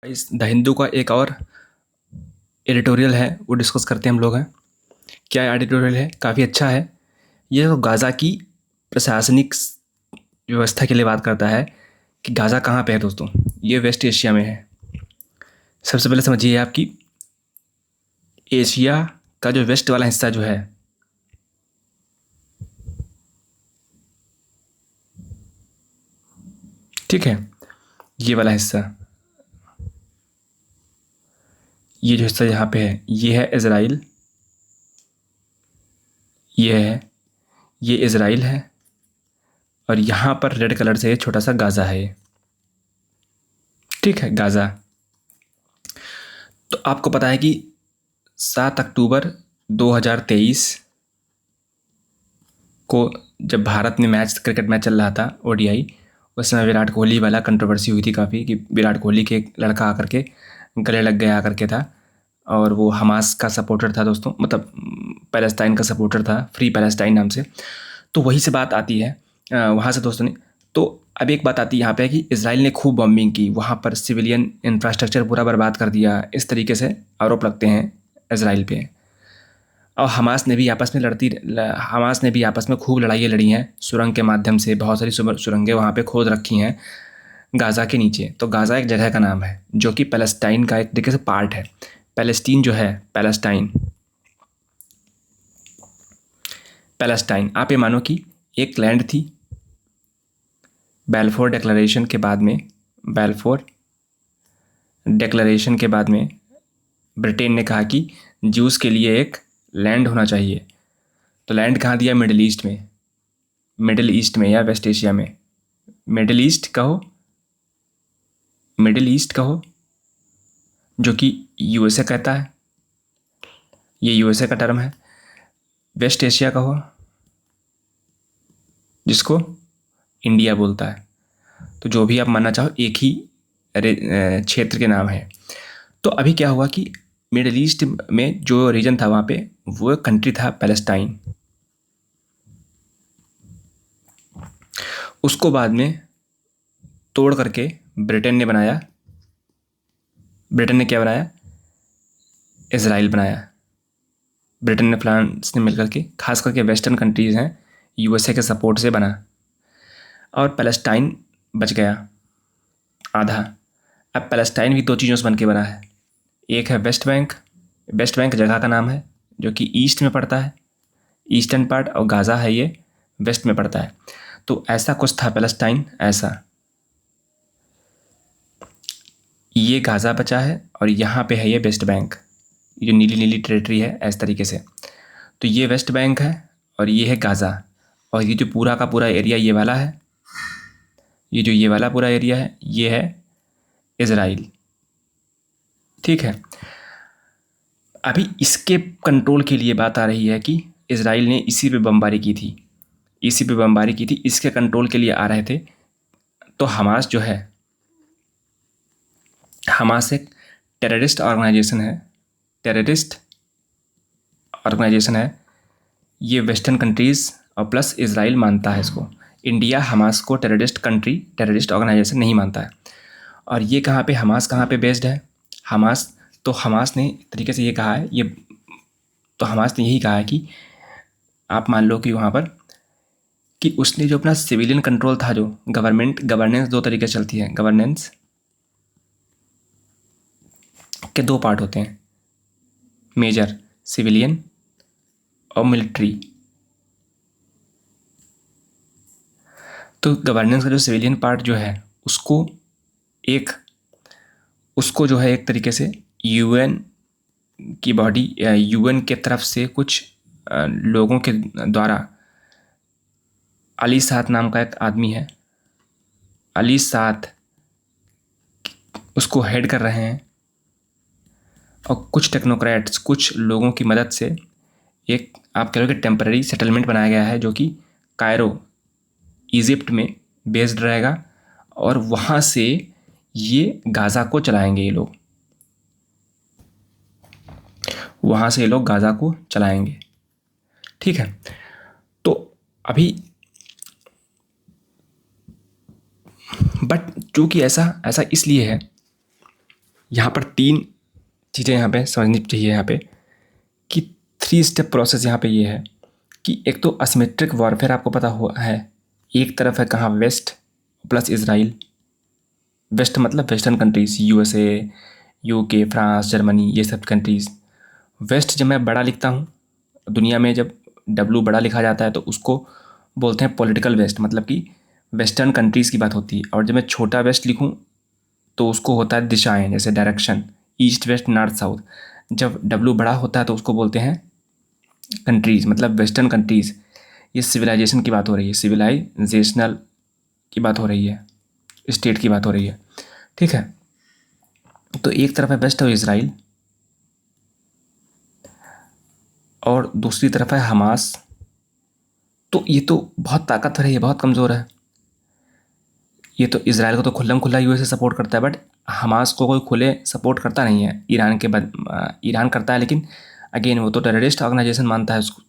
इस द हिंदू का एक और एडिटोरियल है, वो डिस्कस करते हैं हम लोग हैं। क्या एडिटोरियल है? काफ़ी अच्छा है। ये तो गाज़ा की प्रशासनिक व्यवस्था के लिए बात करता है कि गाज़ा कहाँ पे है दोस्तों। ये वेस्ट एशिया में है। सबसे पहले समझिए आपकी एशिया का जो वेस्ट वाला हिस्सा जो है, ठीक है, ये वाला हिस्सा, ये जो हिस्सा यहाँ पे है, ये है इज़राइल, ये इज़राइल है, और यहाँ पर रेड कलर से ये छोटा सा गाज़ा है ये, ठीक है, गाज़ा। तो आपको पता है कि 7 अक्टूबर 2023 को जब भारत में क्रिकेट मैच चल रहा था ओडीआई, उस समय विराट कोहली वाला कंट्रोवर्सी हुई थी काफ़ी कि विराट कोहली के एक लड़का आकर के गले लग गया आकर के था, और वो हमास का सपोर्टर था दोस्तों, मतलब पैलेस्टाइन का सपोर्टर था, फ्री पैलेस्टाइन नाम से। तो वहीं से बात आती है, वहाँ से दोस्तों ने। तो अब एक बात आती है यहाँ पे कि इसराइल ने खूब बॉम्बिंग की, वहाँ पर सिविलियन इंफ्रास्ट्रक्चर पूरा बर्बाद कर दिया, इस तरीके से आरोप लगते हैं इसराइल पे। और हमास ने भी आपस में खूब लड़ाइयाँ लड़ी हैं सुरंग के माध्यम से। बहुत सारी सुरंगें वहाँ पे खोद रखी हैं गाज़ा के नीचे। तो गाज़ा एक जगह का नाम है जो कि पैलेस्टाइन का एक तरीके से पार्ट है। पैलेस्टीन जो है, पैलेस्टाइन आप ये मानो कि एक लैंड थी। बैल्फोर डिक्लेरेशन के बाद में ब्रिटेन ने कहा कि ज्यूज़ के लिए एक लैंड होना चाहिए। तो लैंड कहाँ दिया? मिडिल ईस्ट में या वेस्ट एशिया में। मिडिल ईस्ट कहो, जो कि यूएसए कहता है, ये यूएसए का टर्म है। वेस्ट एशिया कहो, जिसको इंडिया बोलता है। तो जो भी आप मानना चाहो, एक ही क्षेत्र के नाम है। तो अभी क्या हुआ कि मिडिल ईस्ट में जो रीजन था वहाँ पे, वो कंट्री था पैलेस्टाइन। उसको बाद में तोड़ करके ब्रिटेन ने क्या बनाया? इज़राइल बनाया। ब्रिटेन ने, फ्रांस ने मिलकर के, खास करके वेस्टर्न कंट्रीज़ हैं, यूएसए के सपोर्ट से बना, और पैलेस्टाइन बच गया आधा। अब पैलेस्टाइन भी दो चीज़ों से बन के बना है। एक है वेस्ट बैंक जगह का नाम है जो कि ईस्ट में पड़ता है, ईस्टर्न पार्ट, और गाज़ा है ये वेस्ट में पड़ता है। तो ऐसा कुछ था पैलेस्टाइन, ऐसा ये गाज़ा बचा है, और यहाँ पे है ये वेस्ट बैंक, ये जो नीली नीली टेरिटरी है इस तरीके से। तो ये वेस्ट बैंक है और ये है गाज़ा, और ये जो पूरा का पूरा एरिया ये वाला है, ये वाला पूरा एरिया है, ये है इज़राइल, ठीक है। अभी इसके कंट्रोल के लिए बात आ रही है कि इज़राइल ने इसी पे बमबारी की थी, इसके कंट्रोल के लिए आ रहे थे। तो हमास जो है, हमास एक टेररिस्ट ऑर्गेनाइजेशन है। ये वेस्टर्न कंट्रीज़ और प्लस इज़राइल मानता है इसको। इंडिया हमास को टेररिस्ट ऑर्गेनाइजेशन नहीं मानता है। और ये हमास कहाँ पे बेस्ड है? हमास ने एक तरीके से ये कहा है, हमास ने यही कहा है कि आप मान लो कि वहाँ पर कि उसने जो अपना सिविलियन कंट्रोल था, जो गवर्नेंस दो तरीके से चलती है। गवर्नेंस के दो पार्ट होते हैं मेजर, सिविलियन और मिलिट्री। तो गवर्नेंस का जो सिविलियन पार्ट जो है, उसको जो है एक तरीके से यूएन की बॉडी, यूएन के तरफ से कुछ लोगों के द्वारा, अली साद नाम का एक आदमी है, अली साद उसको हेड कर रहे हैं, और कुछ टेक्नोक्रेट्स, कुछ लोगों की मदद से एक आप कह लो कि टेम्पररी सेटलमेंट बनाया गया है, जो कि कायरो, इजिप्ट में बेस्ड रहेगा, और वहाँ से ये गाज़ा को चलाएंगे। ये लोग गाज़ा को चलाएंगे, ठीक है। तो अभी बट चूंकि ऐसा इसलिए है यहाँ पर 3 चीज़ें यहाँ पे समझनी चाहिए यहाँ पे कि 3 स्टेप प्रोसेस यहाँ पे ये है कि एक तो असिमेट्रिक वॉरफेयर आपको पता हुआ है। एक तरफ है कहाँ, वेस्ट प्लस इज़राइल। वेस्ट मतलब western countries, USA, UK, France, Germany, ये सब कंट्रीज़। वेस्ट जब मैं बड़ा लिखता हूँ दुनिया में, जब डब्लू बड़ा लिखा जाता है तो उसको बोलते हैं पॉलिटिकल वेस्ट, मतलब कि वेस्टर्न कंट्रीज़ की बात होती है। और जब मैं छोटा वेस्ट लिखूँ तो उसको होता है दिशाएं, जैसे direction, east west north south. जब डब्लू बड़ा होता है तो उसको बोलते हैं कंट्रीज़, मतलब वेस्टर्न कंट्रीज़। ये सिविलाइजेशन की बात हो रही है, सिविलाइजेशनल की बात हो रही है, स्टेट की बात हो रही है, ठीक है। तो एक तरफ है वेस्ट और इसराइल, और दूसरी तरफ है हमास। तो ये तो बहुत ताकतवर है, ये बहुत कमज़ोर है। ये तो इसराइल को तो खुल्लम खुल्ला यूएसए सपोर्ट करता है, बट हमास को कोई खुले सपोर्ट करता नहीं है। ईरान के बाद ईरान करता है, लेकिन अगेन वो तो टेररिस्ट ऑर्गेनाइजेशन मानता है उसको,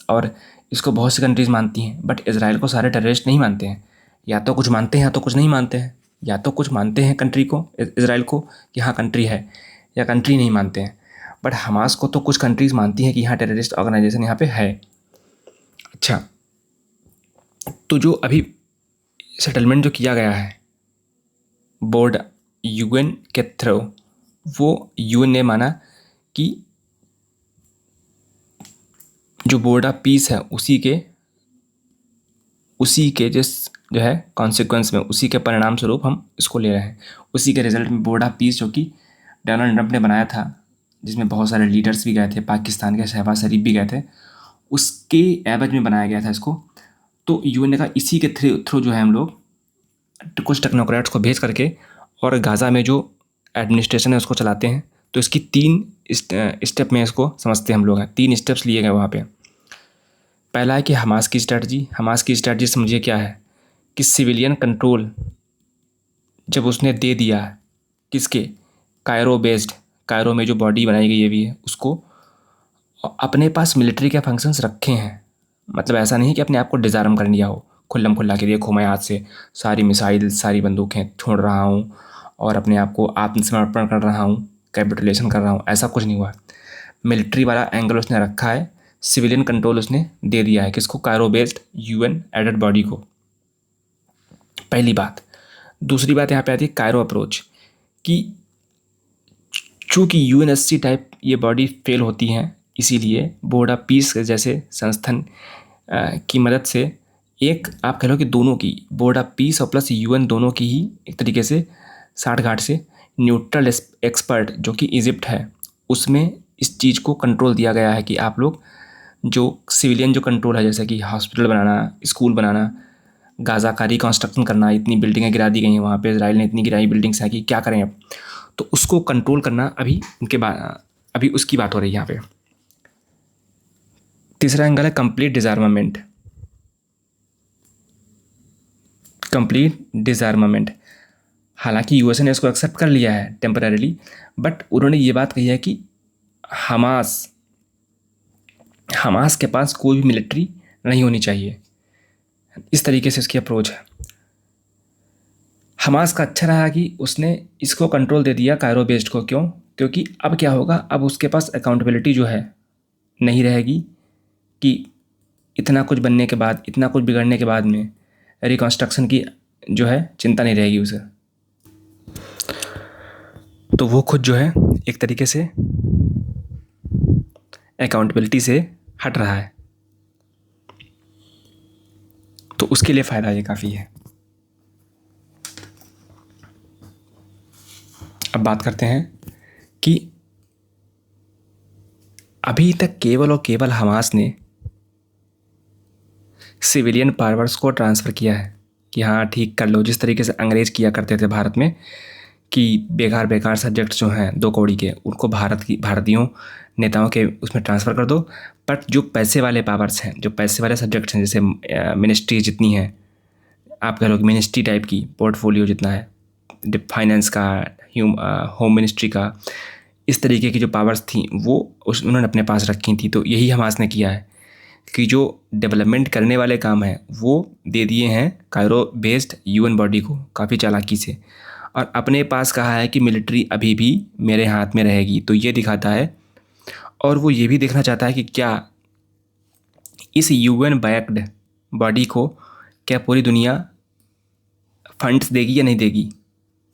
और इसको बहुत सी कंट्रीज़ मानती हैं, बट इसराइल को सारे टेररिस्ट नहीं मानते हैं। या तो कुछ मानते हैं या तो कुछ नहीं मानते हैं। या तो कुछ मानते हैं कंट्री को, इसराइल को, कि हाँ कंट्री है, या कंट्री नहीं मानते हैं। बट हमास को तो कुछ कंट्रीज़ मानती हैं कि हाँ टेररिस्ट ऑर्गेनाइजेशन यहाँ पे है। अच्छा, तो जो अभी सेटलमेंट जो किया गया है बोर्ड यूएन के थ्रू, वो यूएन ने माना कि जो बोर्ड ऑफ पीस है उसी के जो है कॉन्सिक्वेंस में, उसी के परिणाम स्वरूप हम इसको ले रहे हैं। उसी के रिजल्ट में बोर्ड ऑफ पीस, जो कि डोनाल्ड ट्रंप ने बनाया था, जिसमें बहुत सारे लीडर्स भी गए थे, पाकिस्तान के शहबाज शरीफ भी गए थे, उसके एवज में बनाया गया था इसको। तो यूएन ने कहा इसी के थ्रू जो है हम लोग कुछ टेक्नोक्रेट्स को भेज करके और गाज़ा में जो एडमिनिस्ट्रेशन है उसको चलाते हैं। तो इसकी 3 स्टेप में इसको समझते हैं हम लोग हैं। 3 स्टेप्स लिए गए वहाँ पे। पहला है कि हमास की स्ट्रैटेजी समझिए क्या है कि सिविलियन कंट्रोल जब उसने दे दिया किसके, कायरो बेस्ड, कायरो में जो बॉडी बनाई गई है भी है उसको, अपने पास मिलिट्री के फंक्शंस रखे हैं। मतलब ऐसा नहीं कि अपने आप को डिज़ार्म कर लिया हो, खुल्लम खुल्ला के देखो मैं आज से सारी मिसाइल सारी बंदूकें छोड़ रहा हूँ और अपने आप को आत्मसमर्पण कर रहा हूँ, कैपिटुलेशन कर रहा हूँ, ऐसा कुछ नहीं हुआ। मिलिट्री वाला एंगल उसने रखा है, सिविलियन कंट्रोल उसने दे दिया है किसको, Cairo based UN aided body को। पहली बात। दूसरी बात यहाँ पे आती है कायरो अप्रोच, कि चूँकि यूएनएससी टाइप ये बॉडी फेल होती हैं, इसीलिए बोर्ड ऑफ पीस जैसे संस्थान की मदद से एक आप कह लो कि दोनों की, बोर्ड ऑफ पीस और प्लस यूएन दोनों की ही एक तरीके से साठगांठ से न्यूट्रल एक्सपर्ट जो कि इजिप्ट है, उसमें इस चीज़ को कंट्रोल दिया गया है कि आप लोग जो सिविलियन जो कंट्रोल है, जैसे कि हॉस्पिटल बनाना, स्कूल बनाना, गाज़ा का रिकन्स्ट्रक्शन करना, इतनी बिल्डिंगें गिरा दी गई हैं वहाँ पे, इसराइल ने इतनी गिराई बिल्डिंग्स हैं कि क्या करें अब, तो उसको कंट्रोल करना अभी उनके बाद, अभी उसकी बात हो रही है यहाँ पे। तीसरा एंगल है कंप्लीट डिज़ार्मामेंट। हालांकि यूएसए ने इसको एक्सेप्ट कर लिया है टेम्परेरीली, बट उन्होंने ये बात कही है कि हमास के पास कोई भी मिलिट्री नहीं होनी चाहिए। इस तरीके से इसकी अप्रोच है। हमास का अच्छा रहा कि उसने इसको कंट्रोल दे दिया कायरो बेस्ड को। क्यों? क्योंकि अब क्या होगा, अब उसके पास अकाउंटेबिलिटी जो है नहीं रहेगी कि इतना कुछ बनने के बाद, इतना कुछ बिगड़ने के बाद में रिकन्स्ट्रक्शन की जो है चिंता नहीं रहेगी उसे। तो वो खुद जो है एक तरीके से अकाउंटेबिलिटी से हट रहा है, तो उसके लिए फ़ायदा ये काफ़ी है। अब बात करते हैं कि अभी तक केवल और केवल हमास ने सिविलियन पावर्स को ट्रांसफ़र किया है कि हाँ ठीक कर लो, जिस तरीके से अंग्रेज़ किया करते थे भारत में कि बेकार सब्जेक्ट्स जो हैं 2 कौड़ी के, उनको भारतीयों नेताओं के उसमें ट्रांसफ़र कर दो। बट जो पैसे वाले पावर्स हैं, जो पैसे वाले सब्जेक्ट्स हैं, जैसे मिनिस्ट्री जितनी हैं, आप कह लो कि मिनिस्ट्री टाइप की पोर्टफोलियो जितना है, फाइनेंस का, होम मिनिस्ट्री का, इस तरीके की जो पावर्स थी वो उन्होंने अपने पास रखी थी। तो यही हमास ने किया है कि जो डेवलपमेंट करने वाले काम हैं वो दे दिए हैं कायरो बेस्ड यूएन बॉडी को, काफ़ी चालाकी से। और अपने पास कहा है कि मिलिट्री अभी भी मेरे हाथ में रहेगी। तो ये दिखाता है, और वो ये भी देखना चाहता है कि क्या इस यूएन बैक्ड बॉडी को क्या पूरी दुनिया फंड्स देगी या नहीं देगी।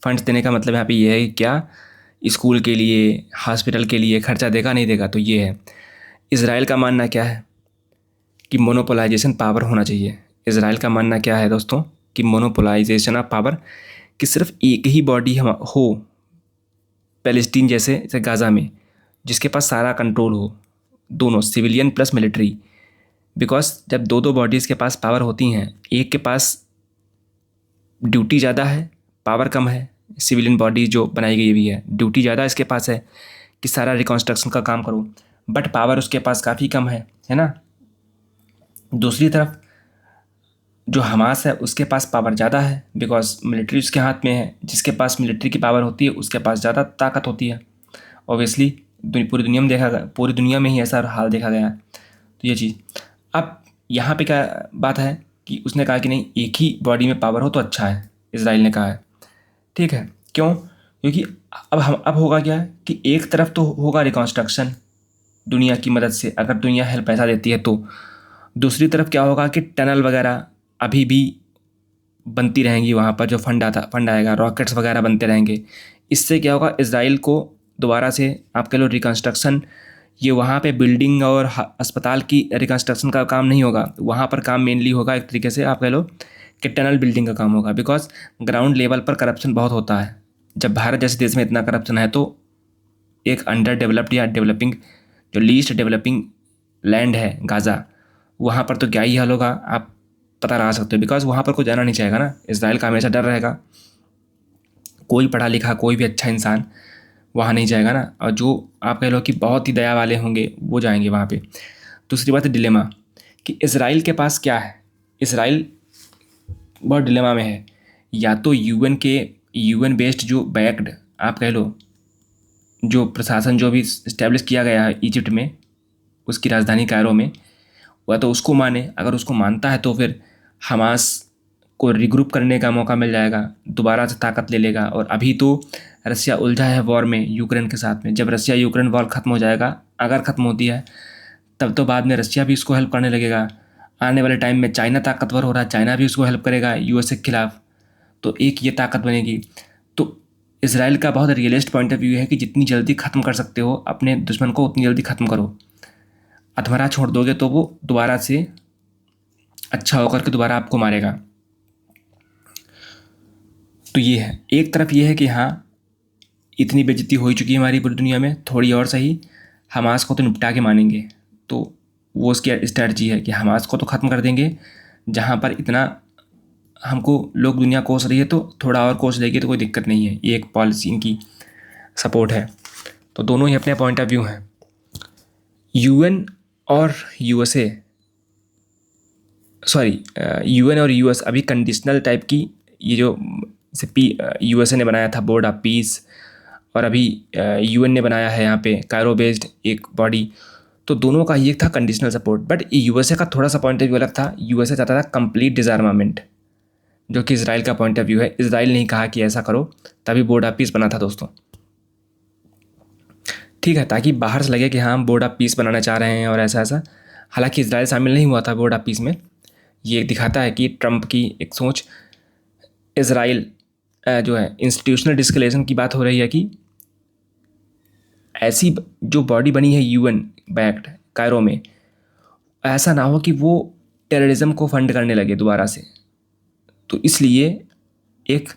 फंड्स देने का मतलब यहाँ पे ये है कि क्या स्कूल के लिए, हॉस्पिटल के लिए खर्चा देगा नहीं देगा। तो ये है। इज़राइल का मानना क्या है कि मोनोपोलाइजेशन पावर होना चाहिए। इज़राइल का मानना क्या है दोस्तों कि मोनोपोलाइजेशन ऑफ पावर, कि सिर्फ एक ही बॉडी हम हो पैलेस्टीन जैसे गाज़ा में, जिसके पास सारा कंट्रोल हो, दोनों सिविलियन प्लस मिलिट्री। बिकॉज जब दो दो बॉडीज़ के पास पावर होती हैं, एक के पास ड्यूटी ज़्यादा है, पावर कम है। सिविलियन बॉडी जो बनाई गई भी है, ड्यूटी ज़्यादा इसके पास है कि सारा रिकॉन्स्ट्रक्शन का काम करो, बट पावर उसके पास काफ़ी कम है ना। दूसरी तरफ जो हमास है उसके पास पावर ज़्यादा है, बिकॉज मिलिट्री उसके हाथ में है। जिसके पास मिलिट्री की पावर होती है उसके पास ज़्यादा ताकत होती है। ऑब्वियसली पूरी दुनिया में देखा गया, पूरी दुनिया में ही ऐसा हाल देखा गया है। तो ये चीज़ अब यहाँ पे क्या बात है कि उसने कहा कि नहीं, एक ही बॉडी में पावर हो तो अच्छा है, इजराइल ने कहा है। ठीक है, क्यों? क्योंकि अब होगा क्या कि एक तरफ तो होगा रिकॉन्स्ट्रक्शन दुनिया की मदद से, अगर दुनिया हेल्प पैसा देती है तो। दूसरी तरफ क्या होगा कि टनल वगैरह अभी भी बनती रहेंगी वहाँ पर, जो फंड आएगा, रॉकेट्स वगैरह बनते रहेंगे। इससे क्या होगा, इजराइल को दोबारा से आप कह लो रिकन्स्ट्रक्शन, ये वहाँ पे बिल्डिंग और अस्पताल की रिकन्स्ट्रक्शन का काम नहीं होगा। वहाँ पर काम मेनली होगा एक तरीके से आप कह लो कि टनल बिल्डिंग का काम होगा। बिकॉज ग्राउंड लेवल पर करप्शन बहुत होता है। जब भारत जैसे देश में इतना करप्शन है तो एक अंडर डेवलप्ड या डेवलपिंग, जो लीस्ट डेवलपिंग लैंड है गाज़ा, वहाँ पर तो क्या ही हाल होगा आप पता लगा सकते हो। बिकॉज वहाँ पर कोई जाना नहीं चाहेगा ना, इजराइल का हमेशा डर रहेगा। कोई पढ़ा लिखा, कोई भी अच्छा इंसान वहाँ नहीं जाएगा ना, और जो आप कह लो कि बहुत ही दया वाले होंगे वो जाएंगे वहाँ पे। दूसरी बात है डिलेमा, कि इजराइल के पास क्या है। इजराइल बहुत डिलेमा में है। या तो यूएन बेस्ड जो बैक्ड आप कह लो जो प्रशासन जो भी इस्टेब्लिश किया गया है इजिप्ट में, उसकी राजधानी कायरो में, वह तो उसको माने। अगर उसको मानता है तो फिर हमास को रिग्रुप करने का मौका मिल जाएगा, दोबारा से ताकत ले लेगा। और अभी तो रसिया उलझा है वॉर में यूक्रेन के साथ में। जब रसिया यूक्रेन वॉर ख़त्म हो जाएगा, अगर ख़त्म होती है, तब तो बाद में रसिया भी उसको हेल्प करने लगेगा। आने वाले टाइम में चाइना ताकतवर हो रहा है, चाइना भी उसको हेल्प करेगा यूएसए के खिलाफ। तो एक ये ताकत बनेगी। तो इसराइल का बहुत रियलिस्ट पॉइंट ऑफ व्यू है कि जितनी जल्दी ख़त्म कर सकते हो अपने दुश्मन को, उतनी जल्दी ख़त्म करो। अधमरा छोड़ दोगे तो वो दोबारा से अच्छा होकर के दोबारा आपको मारेगा। तो ये है, एक तरफ ये है कि हाँ इतनी बेइज्जती हो ही चुकी है हमारी पूरी दुनिया में, थोड़ी और सही हमास को तो निपटा के मानेंगे। तो वो उसकी स्ट्रैटेजी है कि हमास को तो ख़त्म कर देंगे, जहाँ पर इतना हमको लोग दुनिया कोस रही है तो थोड़ा और कोस देगी तो कोई दिक्कत नहीं है। ये एक पॉलिसी इनकी सपोर्ट है। तो दोनों ही अपने पॉइंट ऑफ व्यू हैं। यूएन और यूएसए, सॉरी यूएन और यूएस अभी कंडीशनल टाइप की, ये जो यूएसए ने बनाया था बोर्ड ऑफ पीस, और अभी यूएन ने बनाया है यहाँ पे कायरो बेस्ड एक बॉडी। तो दोनों का ये था कंडीशनल सपोर्ट। बट यूएसए का थोड़ा सा पॉइंट ऑफ व्यू अलग था। यूएसए चाहता था कंप्लीट डिसआर्मामेंट, जो कि इसराइल का पॉइंट ऑफ व्यू है। इसराइल ने कहा कि ऐसा करो, तभी बोर्ड ऑफ पीस बना था दोस्तों। ठीक है, ताकि बाहर से लगे कि हाँ हम बोर्ड ऑफ पीस बनाना चाह रहे हैं और ऐसा ऐसा। हालांकि इसराइल शामिल नहीं हुआ था बोर्ड ऑफ पीस में। ये दिखाता है कि ट्रंप की एक सोच, इसराइल जो है इंस्टीट्यूशनल डिस्कलेशन की बात हो रही है कि ऐसी जो बॉडी बनी है यूएन बैक्ड कायरो में, ऐसा ना हो कि वो टेररिज्म को फंड करने लगे दोबारा से। तो इसलिए एक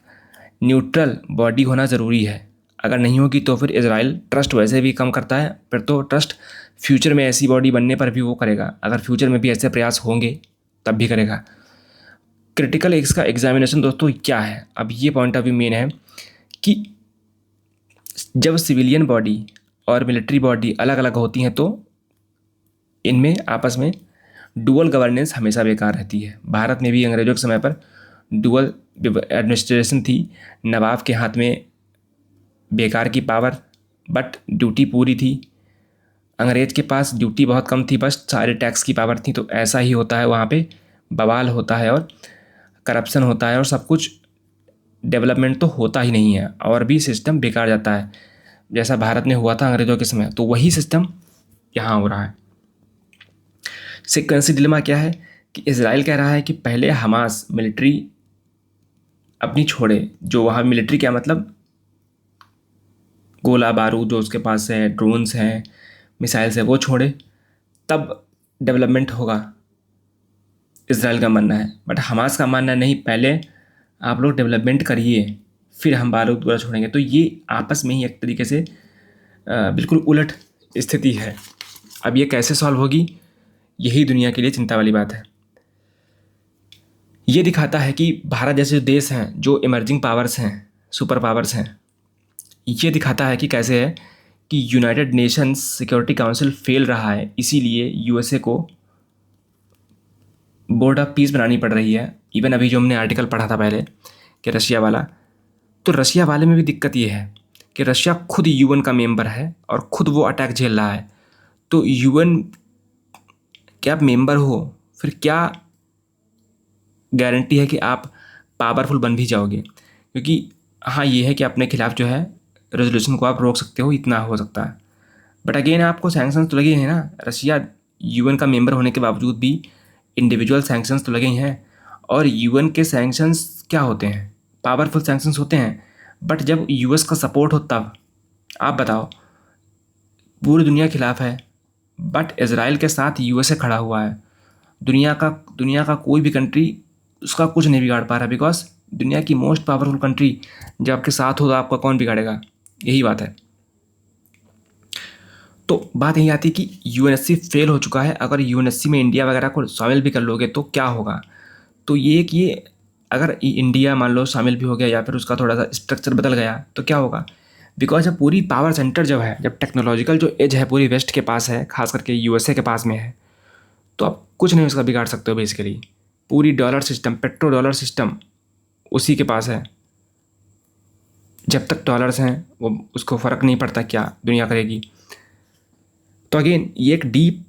न्यूट्रल बॉडी होना ज़रूरी है। अगर नहीं होगी तो फिर इसराइल ट्रस्ट वैसे भी कम करता है, फिर तो ट्रस्ट फ्यूचर में ऐसी बॉडी बनने पर भी वो करेगा। अगर फ्यूचर में भी ऐसे प्रयास होंगे तब भी करेगा। क्रिटिकल एक्स का एग्जामिनेशन दोस्तों क्या है, अब ये पॉइंट ऑफ व्यू मेन है कि जब सिविलियन बॉडी और मिलिट्री बॉडी अलग अलग होती हैं तो इनमें आपस में डुअल गवर्नेंस हमेशा बेकार रहती है। भारत में भी अंग्रेज़ों के समय पर डुअल एडमिनिस्ट्रेशन थी। नवाब के हाथ में बेकार की पावर, बट ड्यूटी पूरी थी। अंग्रेज़ के पास ड्यूटी बहुत कम थी, बस सारे टैक्स की पावर थी। तो ऐसा ही होता है वहाँ पे, बवाल होता है और करप्शन होता है और सब कुछ डेवलपमेंट तो होता ही नहीं है और भी सिस्टम बिगाड़ जाता है, जैसा भारत में हुआ था अंग्रेज़ों के समय, तो वही सिस्टम यहाँ हो रहा है। सीक्वेंसी डिलेमा क्या है कि इजराइल कह रहा है कि पहले हमास मिलिट्री अपनी छोड़े, जो वहाँ मिलिट्री क्या मतलब गोला बारूद जो उसके पास है, ड्रोन्स हैं, मिसाइल्स है, वो छोड़े, तब डेवलपमेंट होगा, इजराइल का मानना है। बट हमास का मानना नहीं, पहले आप लोग डेवलपमेंट करिए फिर हम बारूद गोला छोड़ेंगे। तो ये आपस में ही एक तरीके से बिल्कुल उलट स्थिति है। अब ये कैसे सॉल्व होगी, यही दुनिया के लिए चिंता वाली बात है। ये दिखाता है कि भारत जैसे देश हैं जो इमर्जिंग पावर्स हैं, सुपर पावर्स हैं, ये दिखाता है कि कैसे है कि United Nations security council fail रहा है, इसीलिए यूएसए को बोर्ड ऑफ पीस बनानी पड़ रही है। इवन अभी जो हमने आर्टिकल पढ़ा था पहले कि रशिया वाला, तो रशिया वाले में भी दिक्कत ये है कि रशिया खुद यूएन का मेंबर है और खुद वो अटैक झेल रहा है। तो यूएन के आप मेंबर हो, फिर क्या गारंटी है कि आप पावरफुल बन भी जाओगे? क्योंकि हाँ, ये है कि अपने खिलाफ जो है रेजोल्यूशन को आप रोक सकते हो, इतना हो सकता है। बट अगेन आपको सैंक्शंस तो लगे हैं ना, रशिया यूएन का मेंबर होने के बावजूद भी इंडिविजुअल सैंक्शंस तो लगे ही हैं। और यूएन के सैंक्शंस क्या होते हैं? पावरफुल सैंक्शंस होते हैं, बट जब यूएस का सपोर्ट हो तब। आप बताओ, पूरी दुनिया के खिलाफ है बट इजराइल के साथ यूएसए खड़ा हुआ है। दुनिया का कोई भी कंट्री उसका कुछ नहीं बिगाड़ पा रहा, बिकॉज दुनिया की मोस्ट पावरफुल कंट्री जब आपके साथ हो तो आपका कौन बिगाड़ेगा? यही बात है। तो बात यही आती है कि यूएनएससी फेल हो चुका है। अगर यूएनएससी में इंडिया वगैरह को शामिल भी कर लोगे तो क्या होगा? तो ये अगर इंडिया मान लो शामिल भी हो गया या फिर उसका थोड़ा सा स्ट्रक्चर बदल गया तो क्या होगा? बिकॉज अब पूरी पावर सेंटर जब है, जब टेक्नोलॉजिकल जो एज है पूरी वेस्ट के पास है, खास करके यूएसए के पास में है, तो आप कुछ नहीं उसका बिगाड़ सकते हो। बेसिकली पूरी dollar system, petro dollar system उसी के पास है। जब तक डॉलर्स हैं वो उसको फ़र्क नहीं पड़ता क्या दुनिया करेगी। तो अगेन ये एक डीप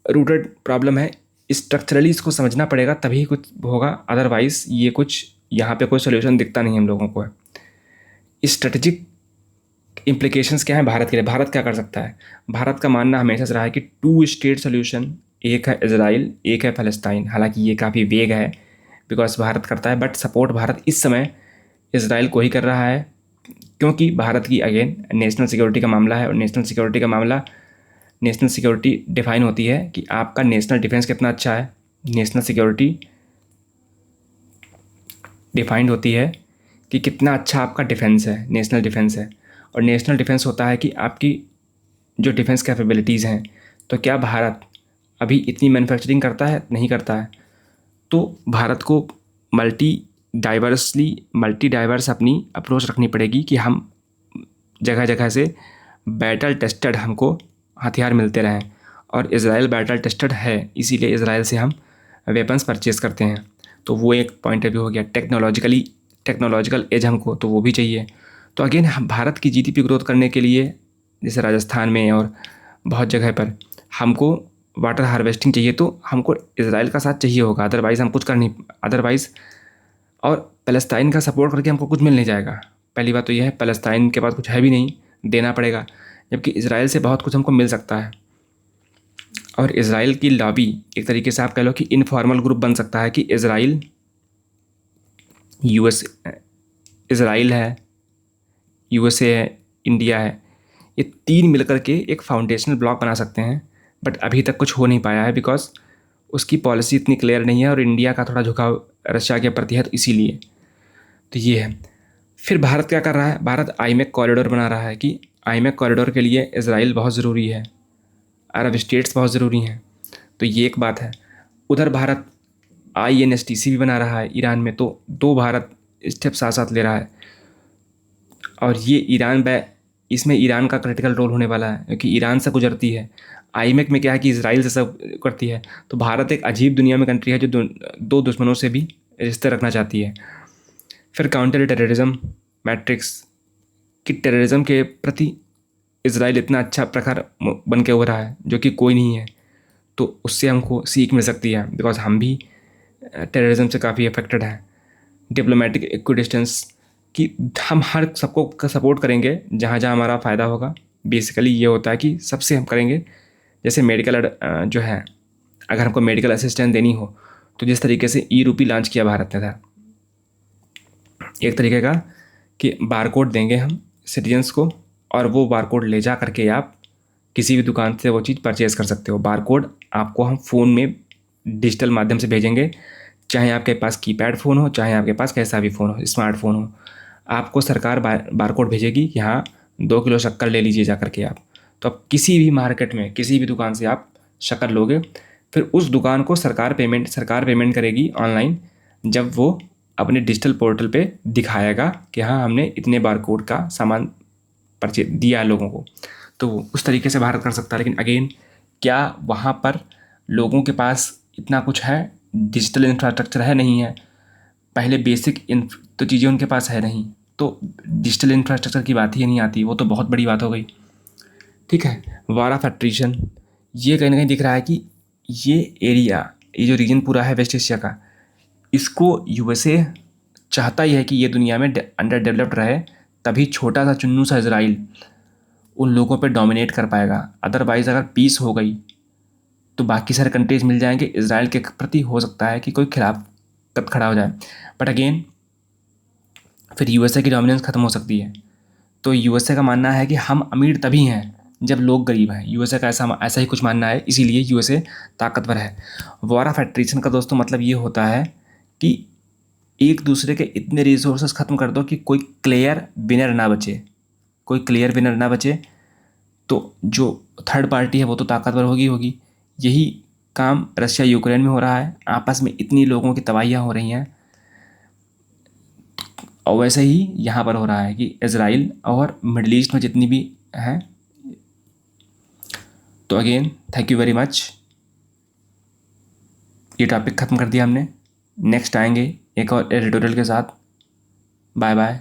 रूटेड प्रॉब्लम है, स्ट्रक्चरली इसको समझना पड़ेगा तभी कुछ होगा, अदरवाइज़ ये कुछ यहाँ पे कोई सोल्यूशन दिखता नहीं हम लोगों को। स्ट्रेटेजिक इम्प्लीकेशंस क्या है भारत के लिए? भारत क्या कर सकता है? भारत का मानना हमेशा से रहा है कि 2 स्टेट सोल्यूशन, एक है इजराइल, एक है फ़लस्तीन। हालांकि ये काफ़ी वेग है बिकॉज भारत करता है, बट सपोर्ट भारत इस समय इजराइल को ही कर रहा है, क्योंकि भारत की अगेन नेशनल सिक्योरिटी का मामला है। और नेशनल सिक्योरिटी डिफाइन होती है कि आपका नेशनल डिफेंस कितना अच्छा है। नेशनल सिक्योरिटी डिफाइंड होती है कि कितना अच्छा आपका डिफेंस है, नेशनल डिफेंस है। और नेशनल डिफेंस होता है कि आपकी जो डिफेंस कैपेबिलिटीज़ हैं, तो क्या भारत अभी इतनी मैन्युफैक्चरिंग करता है? नहीं करता है। तो भारत को मल्टी डाइवर्स अपनी अप्रोच रखनी पड़ेगी कि हम जगह जगह से बैटल टेस्टेड हमको हथियार मिलते रहें। और इजराइल बैटल टेस्टेड है, इसीलिए इजराइल से हम वेपन्स परचेज़ करते हैं। तो वो एक पॉइंट ऑफ व्यू हो गया। टेक्नोलॉजिकल एज हमको तो वो भी चाहिए। तो अगेन भारत की जीडीपी ग्रोथ करने के लिए, जैसे राजस्थान में और बहुत जगह पर हमको वाटर हार्वेस्टिंग चाहिए, तो हमको इजराइल का साथ चाहिए होगा, अदरवाइज़ हम कुछ कर नहीं, अदरवाइज़। और फ़लस्तीन का सपोर्ट करके हमको कुछ मिल नहीं जाएगा। पहली बात तो यह है, फ़लस्तीन के पास कुछ है भी नहीं, देना पड़ेगा, जबकि इजराइल से बहुत कुछ हमको मिल सकता है। और इजराइल की लॉबी एक तरीके से आप कह लो कि इनफॉर्मल ग्रुप बन सकता है कि इजराइल है, यूएसए है, इंडिया है, ये 3 मिलकर के एक फाउंडेशनल ब्लॉक बना सकते हैं। बट अभी तक कुछ हो नहीं पाया है बिकॉज उसकी पॉलिसी इतनी क्लियर नहीं है और इंडिया का थोड़ा झुकाव रशिया के प्रति है, तो इसीलिए। तो ये है। फिर भारत क्या कर रहा है? भारत आईमेक कॉरिडोर बना रहा है कि आईमेक कॉरिडोर के लिए इजराइल बहुत ज़रूरी है, अरब स्टेट्स बहुत ज़रूरी हैं। तो ये एक बात है। उधर भारत INSTC भी बना रहा है ईरान में, तो 2 भारत स्टेप साथ साथ ले रहा है। और ये इसमें ईरान का क्रिटिकल रोल होने वाला है, क्योंकि ईरान से गुजरती है। आईमेक में क्या है कि इजराइल से सब करती है। तो भारत एक अजीब दुनिया में कंट्री है जो दो दुश्मनों से भी रिश्ते रखना चाहती है। फिर काउंटर टेररिज्म मैट्रिक्स कि टेररिज्म के प्रति इजराइल इतना अच्छा प्रखर बन के हो रहा है जो कि कोई नहीं है, तो उससे हमको सीख मिल सकती है बिकॉज हम भी टेररिज्म से काफ़ी अफेक्टेड हैं। डिप्लोमेटिक इक्विडिस्टेंस कि हम हर सबको सपोर्ट करेंगे जहाँ जहाँ हमारा फ़ायदा होगा। बेसिकली ये होता है कि सबसे हम करेंगे, जैसे मेडिकल जो है, अगर हमको मेडिकल असिस्टेंस देनी हो तो जिस तरीके से ई रूपी लॉन्च किया भारत ने था, एक तरीके का कि बारकोड देंगे हम सिटीजन्स को, और वो बारकोड ले जा करके आप किसी भी दुकान से वो चीज़ परचेज़ कर सकते हो। बारकोड आपको हम फ़ोन में डिजिटल माध्यम से भेजेंगे, चाहे आपके पास कीपैड फ़ोन हो, चाहे आपके पास कैसा भी फ़ोन हो, स्मार्टफ़ोन हो, आपको सरकार बारकोड भेजेगी, यहाँ 2 किलो शक्कर ले लीजिए जा करके आप। तो आप किसी भी मार्केट में किसी भी दुकान से आप शक्कर लोगे, फिर उस दुकान को सरकार पेमेंट करेगी ऑनलाइन, जब वो अपने डिजिटल पोर्टल पे दिखाएगा कि हाँ हमने इतने बारकोड का सामान परचे दिया है लोगों को। तो उस तरीके से भारत कर सकता है। लेकिन अगेन, क्या वहाँ पर लोगों के पास इतना कुछ है, डिजिटल इंफ्रास्ट्रक्चर है, नहीं है। पहले बेसिक तो चीज़ें उनके पास है नहीं, तो डिजिटल इंफ्रास्ट्रक्चर की बात ही नहीं आती, वो तो बहुत बड़ी बात हो गई। ठीक है, वार ऑफ एट्रीशन, ये कहीं ना कहीं दिख रहा है कि ये एरिया, ये जो रीजन पूरा है वेस्ट एशिया का, इसको यूएसए चाहता ही है कि ये दुनिया में अंडर डेवलप्ड रहे, तभी छोटा सा चुन्नू सा इजराइल उन लोगों पे डोमिनेट कर पाएगा। अदरवाइज़ अगर पीस हो गई तो बाकी सारे कंट्रीज मिल जाएंगे, इजराइल के प्रति हो सकता है कि कोई खिलाफ कद खड़ा हो जाए। बट अगेन फिर यूएसए की डोमिनेंस ख़त्म हो सकती है। तो यूएसए का मानना है कि हम अमीर तभी हैं जब लोग गरीब हैं। यूएसए का ऐसा ही कुछ मानना है, इसीलिए यूएसए ताकतवर है। वॉर ऑफ एट्रिशन का दोस्तों मतलब ये होता है कि एक दूसरे के इतने रिसोर्सेज ख़त्म कर दो कि कोई क्लियर विनर ना बचे, कोई क्लियर विनर ना बचे। तो जो थर्ड पार्टी है वो तो ताकतवर होगी। यही काम रशिया यूक्रेन में हो रहा है, आपस में इतनी लोगों की तबाहियाँ हो रही हैं। और वैसे ही यहाँ पर हो रहा है कि इजराइल और मिडल ईस्ट में जितनी भी हैं। तो again thank you very much, ये टॉपिक ख़त्म कर दिया हमने। नेक्स्ट आएंगे एक और एडिटोरियल के साथ। Bye bye.